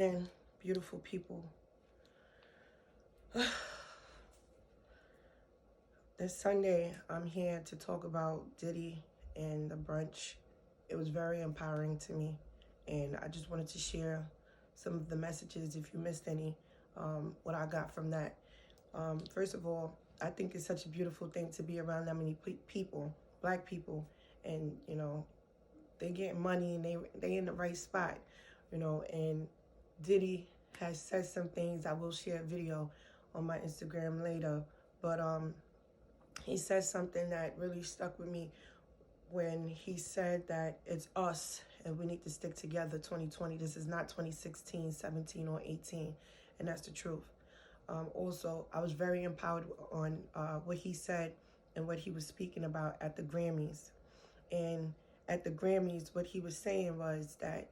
evening, beautiful people. This Sunday, I'm here to talk about Diddy and the brunch. It was very empowering to me, and I just wanted to share some of the messages, if you missed any, what I got from that. First of all, I think it's such a beautiful thing to be around that many people, black people, and, you know, they get money and they in the right spot, you know, and Diddy has said some things. I will share a video on my Instagram later, but he said something that really stuck with me when he said that it's us and we need to stick together. 2020, this is not 2016, 17, or 18, and that's the truth. Also, I was very empowered on what he said and what he was speaking about at the Grammys. And at the Grammys, what he was saying was that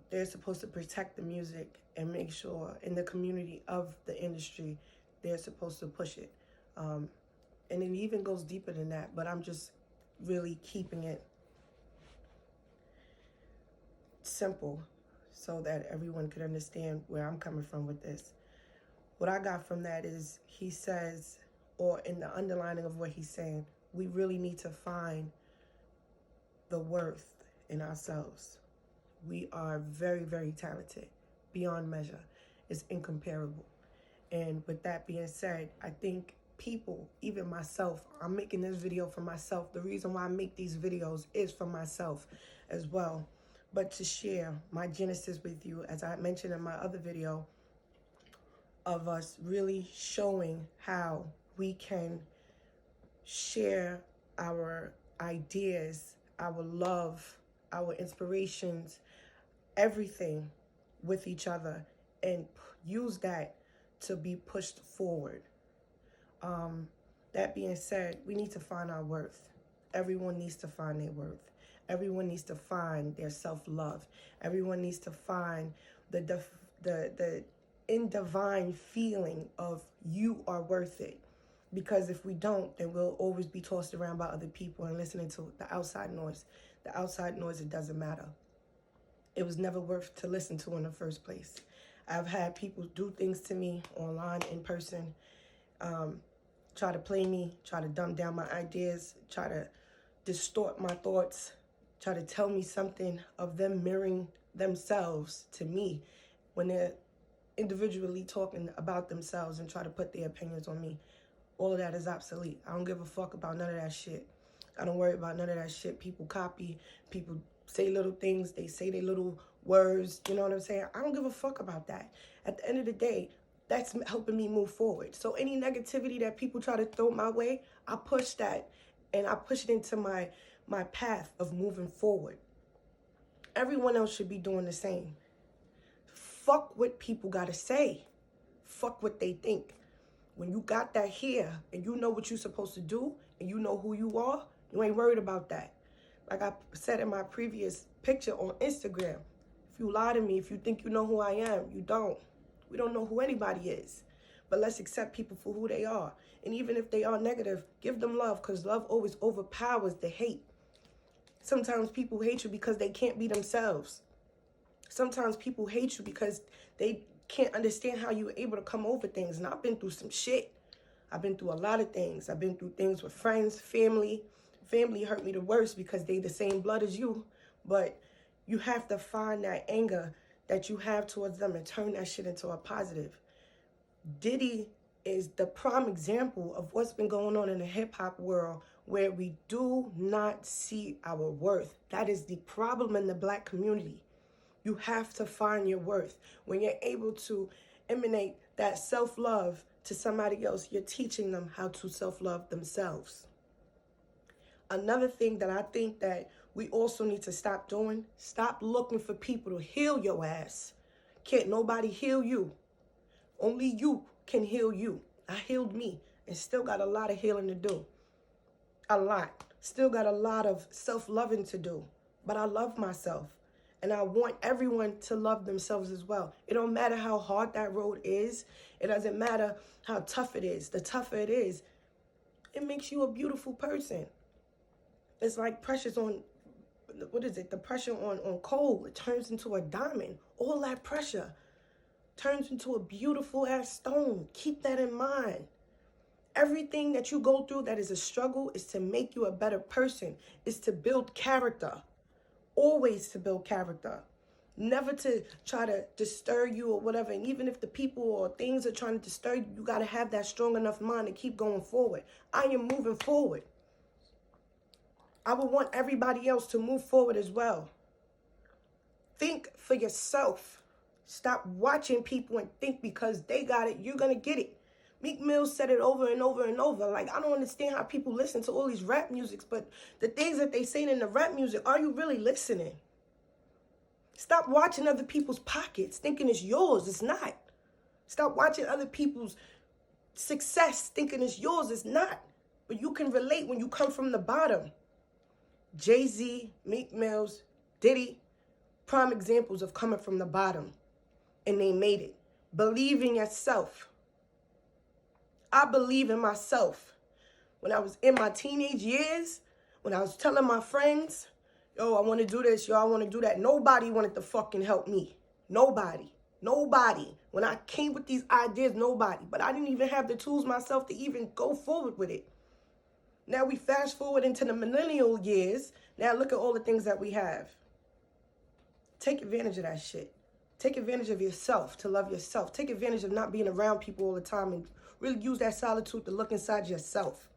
they're supposed to protect the music and make sure in the community of the industry, they're supposed to push it. And it even goes deeper than that, but I'm just really keeping it simple so that everyone could understand where I'm coming from with this. What I got from that is he says, or in the underlining of what he's saying, we really need to find the worth in ourselves. We are very, very talented, beyond measure. It's incomparable. And with that being said, I think people, even myself, I'm making this video for myself. The reason why I make these videos is for myself as well. But to share my genesis with you, as I mentioned in my other video, of us really showing how we can share our ideas, our love, our inspirations, everything with each other, and use that to be pushed forward. That being said, we need to find our worth. Everyone needs to find their worth. Everyone needs to find their self-love. Everyone needs to find the divine feeling of you are worth it. Because if we don't, then we'll always be tossed around by other people and listening to the outside noise. The outside noise, it doesn't matter. It was never worth to listen to in the first place. I've had people do things to me online, in person, try to play me, try to dumb down my ideas, try to distort my thoughts, try to tell me something of them mirroring themselves to me when they're individually talking about themselves and try to put their opinions on me. All of that is obsolete. I don't give a fuck about none of that shit. I don't worry about none of that shit. People copy, people say little things, they say their little words, you know what I'm saying? I don't give a fuck about that. At the end of the day, that's helping me move forward. So any negativity that people try to throw my way, I push that and I push it into my path of moving forward. Everyone else should be doing the same. Fuck what people gotta say. Fuck what they think. When you got that here and you know what you're supposed to do and you know who you are, you ain't worried about that. Like I said in my previous picture on Instagram, if you lie to me, if you think you know who I am, you don't. We don't know who anybody is. But let's accept people for who they are. And even if they are negative, give them love, because love always overpowers the hate. Sometimes people hate you because they can't be themselves. Sometimes people hate you because they can't understand how you were able to come over things. And I've been through some shit. I've been through a lot of things. I've been through things with friends, family. Family hurt me the worst because they the same blood as you. But you have to find that anger that you have towards them and turn that shit into a positive. Diddy is the prime example of what's been going on in the hip-hop world, where we do not see our worth. That is the problem in the black community. You have to find your worth. When you're able to emanate that self-love to somebody else, you're teaching them how to self-love themselves. Another thing that I think that we also need to stop doing, stop looking for people to heal your ass. Can't nobody heal you. Only you can heal you. I healed me and still got a lot of healing to do. A lot. Still got a lot of self-loving to do. But I love myself. And I want everyone to love themselves as well. It don't matter how hard that road is. It doesn't matter how tough it is. The tougher it is, it makes you a beautiful person. It's like Precious on what is it? The pressure on coal, it turns into a diamond. All that pressure turns into a beautiful ass stone. Keep that in mind. Everything that you go through that is a struggle is to make you a better person. Is to build character. Always to build character. Never to try to disturb you or whatever. And even if the people or things are trying to disturb you, you got to have that strong enough mind to keep going forward. I am moving forward. I would want everybody else to move forward as well. Think for yourself. Stop watching people and think because they got it, you're going to get it. Meek Mill said it over and over and over. Like, I don't understand how people listen to all these rap musics, but the things that they say in the rap music, are you really listening? Stop watching other people's pockets, thinking it's yours. It's not. Stop watching other people's success, thinking it's yours. It's not. But you can relate when you come from the bottom. Jay-Z, Meek Mills, Diddy, prime examples of coming from the bottom. And they made it. Believe in yourself. I believe in myself. When I was in my teenage years, when I was telling my friends, yo, I want to do this, yo, I want to do that. Nobody wanted to fucking help me. Nobody. Nobody. When I came with these ideas, nobody. But I didn't even have the tools myself to even go forward with it. Now we fast forward into the millennial years. Now look at all the things that we have. Take advantage of that shit. Take advantage of yourself to love yourself. Take advantage of not being around people all the time and really use that solitude to look inside yourself.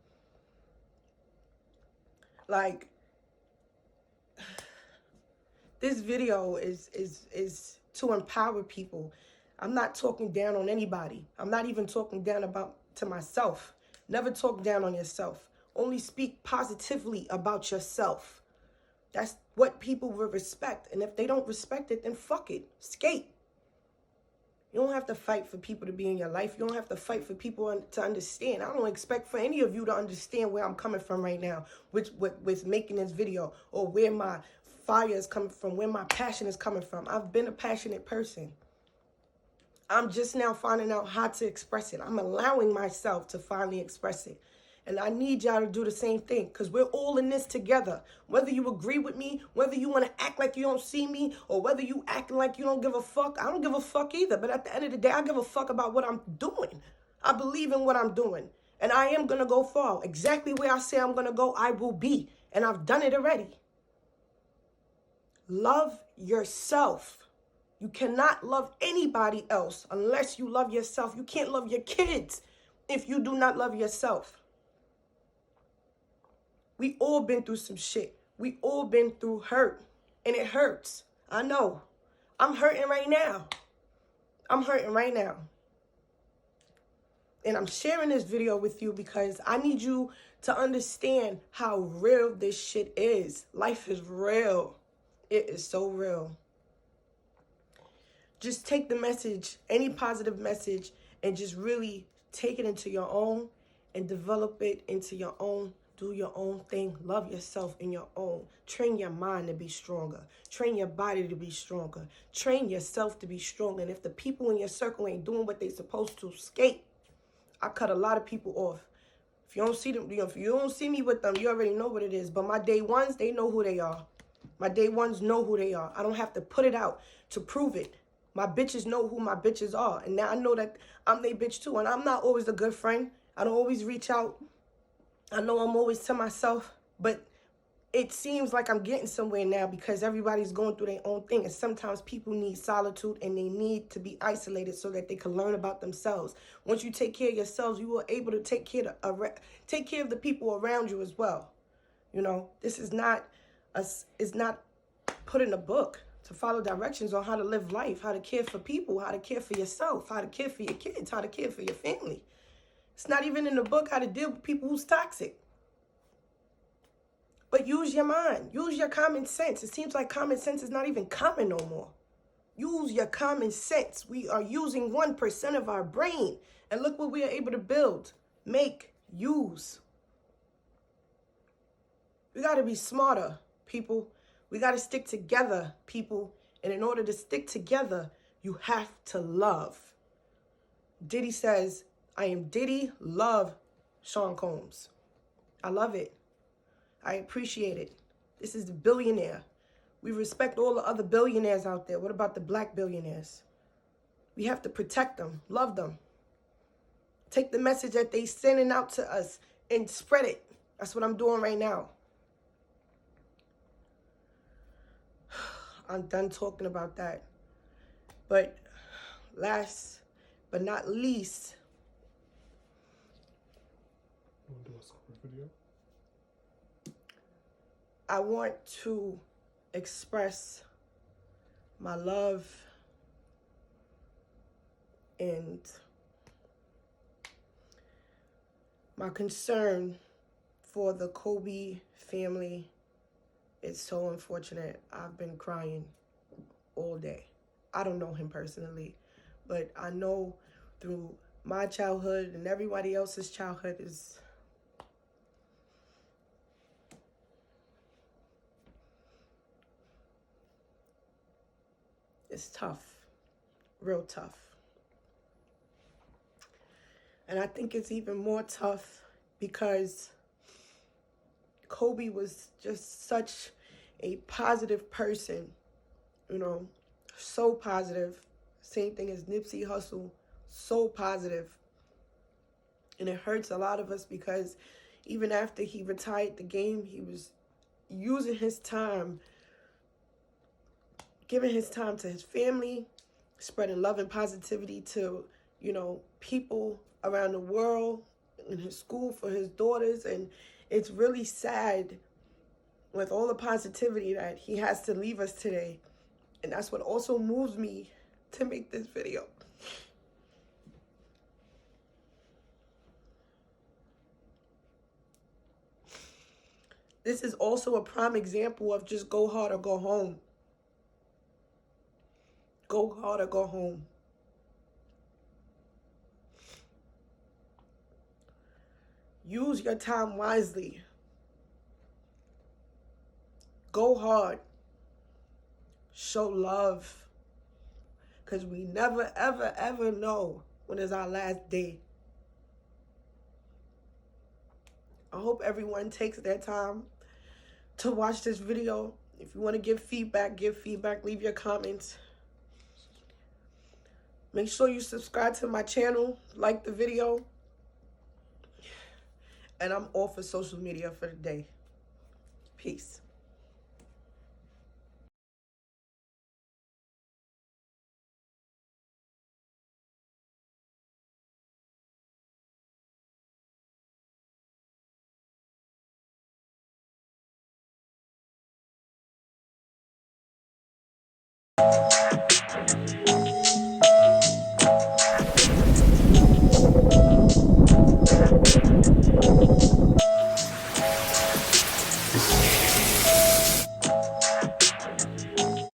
Like, this video is to empower people. I'm not talking down on anybody. I'm not even talking down to myself. Never talk down on yourself. Only speak positively about yourself. That's what people will respect. And if they don't respect it, then fuck it. Skate. You don't have to fight for people to be in your life. You don't have to fight for people to understand. I don't expect for any of you to understand where I'm coming from right now with making this video, or where my fire is coming from, where my passion is coming from. I've been a passionate person. I'm just now finding out how to express it. I'm allowing myself to finally express it. And I need y'all to do the same thing, because we're all in this together. Whether you agree with me, whether you want to act like you don't see me, or whether you acting like you don't give a fuck. I don't give a fuck either. But at the end of the day, I give a fuck about what I'm doing. I believe in what I'm doing. And I am going to go far. Exactly where I say I'm going to go, I will be. And I've done it already. Love yourself. You cannot love anybody else unless you love yourself. You can't love your kids if you do not love yourself. We all been through some shit. We all been through hurt. And it hurts. I know. I'm hurting right now. I'm hurting right now. And I'm sharing this video with you because I need you to understand how real this shit is. Life is real. It is so real. Just take the message, any positive message, and just really take it into your own and develop it into your own. Do your own thing. Love yourself in your own. Train your mind to be stronger. Train your body to be stronger. Train yourself to be stronger. And if the people in your circle ain't doing what they supposed to, skate. I cut a lot of people off. If you don't see them, if you don't see me with them, you already know what it is. But my day ones, they know who they are. My day ones know who they are. I don't have to put it out to prove it. My bitches know who my bitches are. And now I know that I'm their bitch too. And I'm not always a good friend. I don't always reach out. I know I'm always to myself, but it seems like I'm getting somewhere now because everybody's going through their own thing. And sometimes people need solitude and they need to be isolated so that they can learn about themselves. Once you take care of yourselves, you are able to take care of the people around you as well. You know, this is not put in a book to follow directions on how to live life, how to care for people, how to care for yourself, how to care for your kids, how to care for your family. It's not even in the book how to deal with people who's toxic. But use your mind. Use your common sense. It seems like common sense is not even common no more. Use your common sense. We are using 1% of our brain. And look what we are able to build, make, use. We got to be smarter, people. We got to stick together, people. And in order to stick together, you have to love. Diddy says, I am Diddy, love Sean Combs. I love it. I appreciate it. This is the billionaire. We respect all the other billionaires out there. What about the black billionaires? We have to protect them, love them. Take the message that they sending out to us and spread it. That's what I'm doing right now. I'm done talking about that. But last but not least, want to do a score video? I want to express my love and my concern for the Kobe family. It's so unfortunate. I've been crying all day. I don't know him personally, but I know through my childhood and everybody else's childhood it's tough, real tough. And I think it's even more tough because Kobe was just such a positive person, you know, so positive. Same thing as Nipsey Hussle, so positive. And it hurts a lot of us because even after he retired the game, he was using his time, giving his time to his family, spreading love and positivity to, you know, people around the world, in his school for his daughters. And it's really sad with all the positivity that he has to leave us today. And that's what also moves me to make this video. This is also a prime example of just go hard or go home. Go hard or go home. Use your time wisely. Go hard. Show love. Because we never, ever, ever know when is our last day. I hope everyone takes their time to watch this video. If you want to give feedback, leave your comments. Make sure you subscribe to my channel, like the video. And I'm off of social media for the day. Peace.